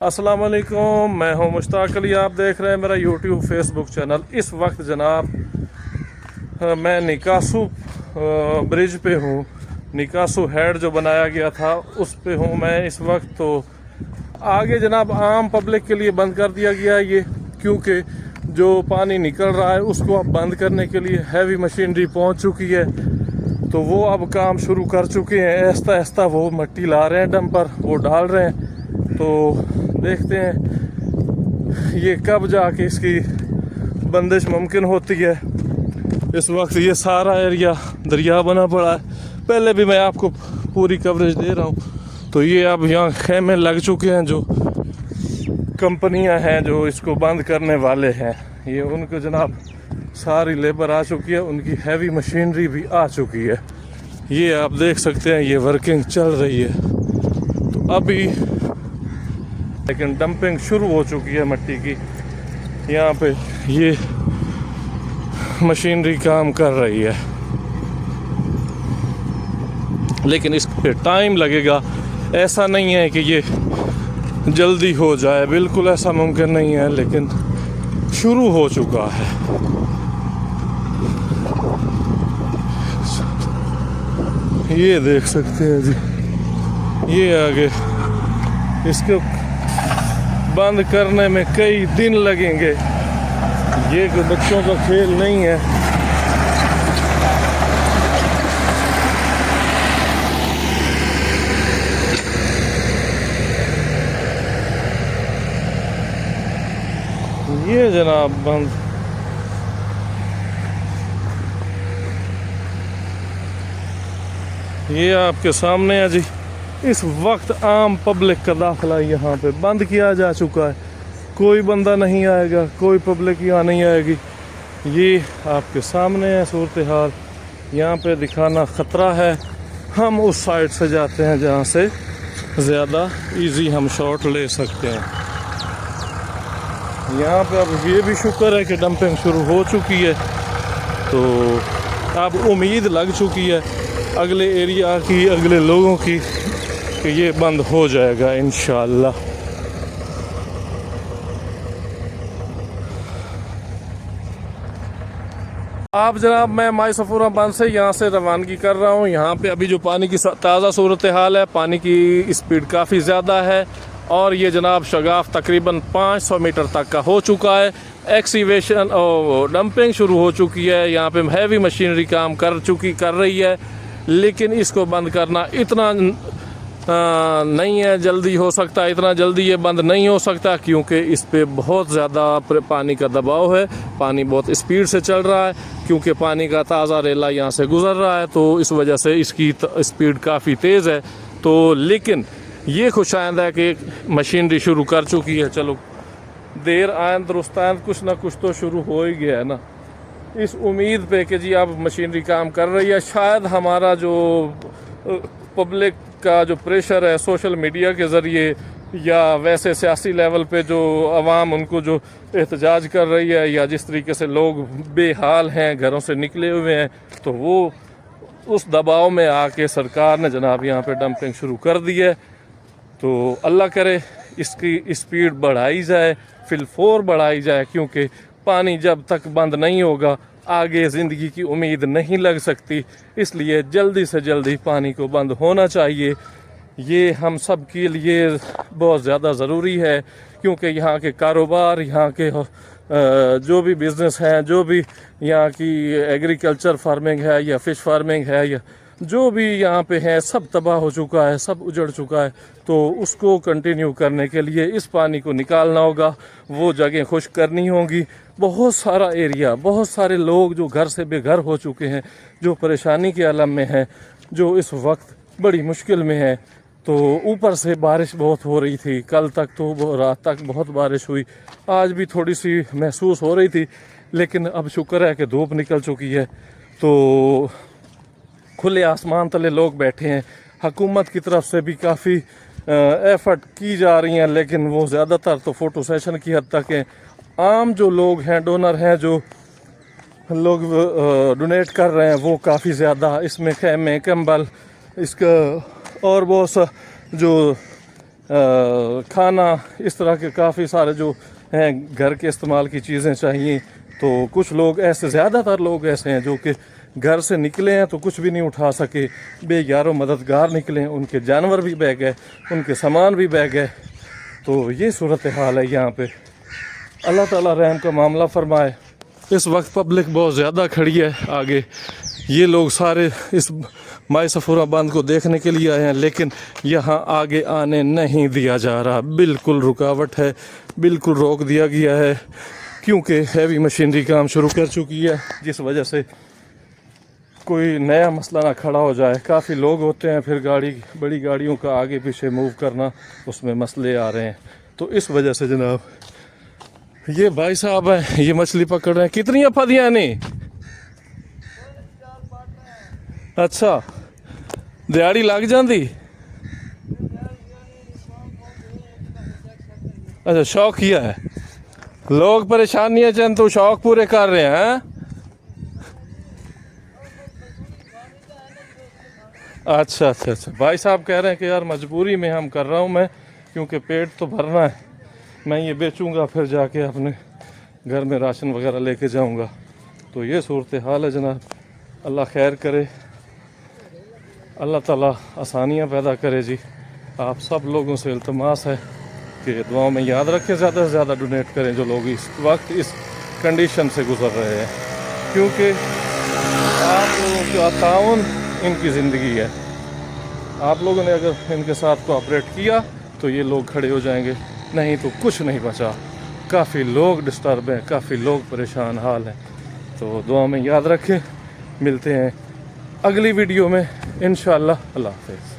अस्सलाम वालेकुम, मैं हूं मुश्ताक अली। आप देख रहे हैं मेरा यूट्यूब फेसबुक चैनल। इस वक्त जनाब मैं निकासू ब्रिज पे हूं। निकासू हेड जो बनाया गया था उस पे हूं मैं इस वक्त। तो आगे जनाब आम पब्लिक के लिए बंद कर दिया गया है ये, क्योंकि जो पानी निकल रहा है उसको अब बंद करने के लिए हैवी मशीनरी पहुंच चुकी है। तो वो अब काम शुरू कर चुके हैं। आहिस्ता आहिस्ता वो मिट्टी ला रहे हैं, डंपर वो डाल रहे हैं। तो देखते हैं ये कब जाके इसकी बंदिश मुमकिन होती है। इस वक्त ये सारा एरिया दरिया बना पड़ा है। पहले भी मैं आपको पूरी कवरेज दे रहा हूँ। तो ये अब यहाँ खेमे लग चुके हैं, जो कंपनियां हैं जो इसको बंद करने वाले हैं, ये उनको जनाब सारी लेबर आ चुकी है, उनकी हैवी मशीनरी भी आ चुकी है। ये आप देख सकते हैं, ये वर्किंग चल रही है। तो अभी लेकिन डंपिंग शुरू हो चुकी है मिट्टी की। यहाँ पे ये मशीनरी काम कर रही है, लेकिन इस पे टाइम लगेगा। ऐसा नहीं है कि ये जल्दी हो जाए, बिल्कुल ऐसा मुमकिन नहीं है, लेकिन शुरू हो चुका है। ये देख सकते हैं जी, ये आगे इसको बंद करने में कई दिन लगेंगे। ये कोई बच्चों का खेल नहीं है। ये जनाब बंद, ये आपके सामने है जी। इस वक्त आम पब्लिक का दाखिला यहाँ पे बंद किया जा चुका है। कोई बंदा नहीं आएगा, कोई पब्लिक यहाँ नहीं आएगी। ये आपके सामने है सूरत हाल। यहाँ पे दिखाना ख़तरा है। हम उस साइड से जाते हैं जहाँ से ज़्यादा इजी हम शॉट ले सकते हैं। यहाँ पे अब ये भी शुक्र है कि डंपिंग शुरू हो चुकी है। तो अब उम्मीद लग चुकी है अगले एरिया की, अगले लोगों की, कि ये बंद हो जाएगा इंशाअल्लाह। आप जनाब, मैं माई सफूरा बांध से यहाँ से रवानगी कर रहा हूँ। यहाँ पे अभी जो पानी की ताज़ा सूरत हाल है, पानी की स्पीड काफ़ी ज़्यादा है और ये जनाब शगाफ तकरीबन 500 मीटर तक का हो चुका है। एक्सीवेशन और डंपिंग शुरू हो चुकी है। यहाँ पे हैवी मशीनरी काम कर रही है, लेकिन इसको बंद करना इतना नहीं है जल्दी हो सकता, इतना जल्दी ये बंद नहीं हो सकता, क्योंकि इस पे बहुत ज़्यादा पानी का दबाव है। पानी बहुत स्पीड से चल रहा है, क्योंकि पानी का ताज़ा रेला यहाँ से गुज़र रहा है, तो इस वजह से इसकी स्पीड काफ़ी तेज़ है। तो लेकिन ये खुशाइंद है कि मशीनरी शुरू कर चुकी है। चलो देर आयन दुरुस्त आयन, कुछ ना कुछ तो शुरू हो ही गया है ना। इस उम्मीद पे कि जी अब मशीनरी काम कर रही है। शायद हमारा जो पब्लिक का जो प्रेशर है सोशल मीडिया के ज़रिए, या वैसे सियासी लेवल पे जो अवाम उनको जो एहतजाज कर रही है, या जिस तरीके से लोग बेहाल हैं, घरों से निकले हुए हैं, तो वो उस दबाव में आके सरकार ने जनाब यहाँ पे डंपिंग शुरू कर दी है। तो अल्लाह करे इसकी स्पीड बढ़ाई जाए, फिलफोर बढ़ाई जाए, क्योंकि पानी जब तक बंद नहीं होगा आगे ज़िंदगी की उम्मीद नहीं लग सकती। इसलिए जल्दी से जल्दी पानी को बंद होना चाहिए। ये हम सब के लिए बहुत ज़्यादा ज़रूरी है, क्योंकि यहाँ के कारोबार, यहाँ के जो भी बिज़नेस हैं, जो भी यहाँ की एग्रीकल्चर फार्मिंग है या फ़िश फार्मिंग है, या जो भी यहाँ पे है, सब तबाह हो चुका है, सब उजड़ चुका है। तो उसको कंटिन्यू करने के लिए इस पानी को निकालना होगा, वो जगह खुश्क करनी होंगी। बहुत सारा एरिया, बहुत सारे लोग जो घर से बेघर हो चुके हैं, जो परेशानी के आलम में हैं, जो इस वक्त बड़ी मुश्किल में है। तो ऊपर से बारिश बहुत हो रही थी, कल तक तो रात तक बहुत बारिश हुई, आज भी थोड़ी सी महसूस हो रही थी, लेकिन अब शुक्र है कि धूप निकल चुकी है। तो खुले आसमान तले लोग बैठे हैं। हुकूमत की तरफ से भी काफ़ी एफर्ट की जा रही हैं, लेकिन वो ज़्यादातर तो फ़ोटो सेशन की हद तक है। आम जो लोग हैं, डोनर हैं, जो लोग डोनेट कर रहे हैं, वो काफ़ी ज़्यादा इसमें खेमे, कंबल, इसका और बहुत सा जो खाना, इस तरह के काफ़ी सारे जो हैं घर के इस्तेमाल की चीज़ें चाहिए। तो कुछ लोग ऐसे, ज़्यादातर लोग ऐसे हैं जो कि घर से निकले हैं तो कुछ भी नहीं उठा सके, बेयारो मददगार निकले हैं, उनके जानवर भी बह गए, उनके सामान भी बह गए। तो ये सूरत हाल है यहाँ पे। अल्लाह ताला रहम का मामला फरमाए। इस वक्त पब्लिक बहुत ज़्यादा खड़ी है आगे। ये लोग सारे इस माई सफ़ूरा बांध को देखने के लिए आए हैं, लेकिन यहाँ आगे आने नहीं दिया जा रहा। बिल्कुल रुकावट है, बिल्कुल रोक दिया गया है, क्योंकि हैवी मशीनरी काम शुरू कर चुकी है, जिस वजह से कोई नया मसला ना खड़ा हो जाए। काफ़ी लोग होते हैं, फिर बड़ी गाड़ियों का आगे पीछे मूव करना, उसमें मसले आ रहे हैं। तो इस वजह से जनाब ये भाई साहब हैं, ये मछली पकड़ रहे हैं। कितनी फदियाँ ने? अच्छा, दिहाड़ी लग जाती? अच्छा, शौकिया है। लोग परेशानियां चंद तो शौक पूरे कर रहे हैं। अच्छा अच्छा अच्छा, भाई साहब कह रहे हैं कि यार मजबूरी में हम कर रहा हूँ मैं, क्योंकि पेट तो भरना है, मैं ये बेचूंगा फिर जाके अपने घर में राशन वगैरह लेके जाऊंगा। तो ये सूरत हाल है जनाब। अल्लाह खैर करे, अल्लाह ताला आसानियाँ पैदा करे जी। आप सब लोगों से इल्तमास है कि दुआओं में याद रखें, ज़्यादा से ज़्यादा डोनेट करें जो लोग इस वक्त इस कंडीशन से गुजर रहे हैं, क्योंकि आप लोगों का ताउन इनकी ज़िंदगी है। आप लोगों ने अगर इनके साथ कोऑपरेट किया तो ये लोग खड़े हो जाएंगे, नहीं तो कुछ नहीं बचा। काफ़ी लोग डिस्टर्ब हैं, काफ़ी लोग परेशान हाल हैं। तो दुआ में याद रखें। मिलते हैं अगली वीडियो में इंशाअल्लाह। अल्लाह हाफ़िज़।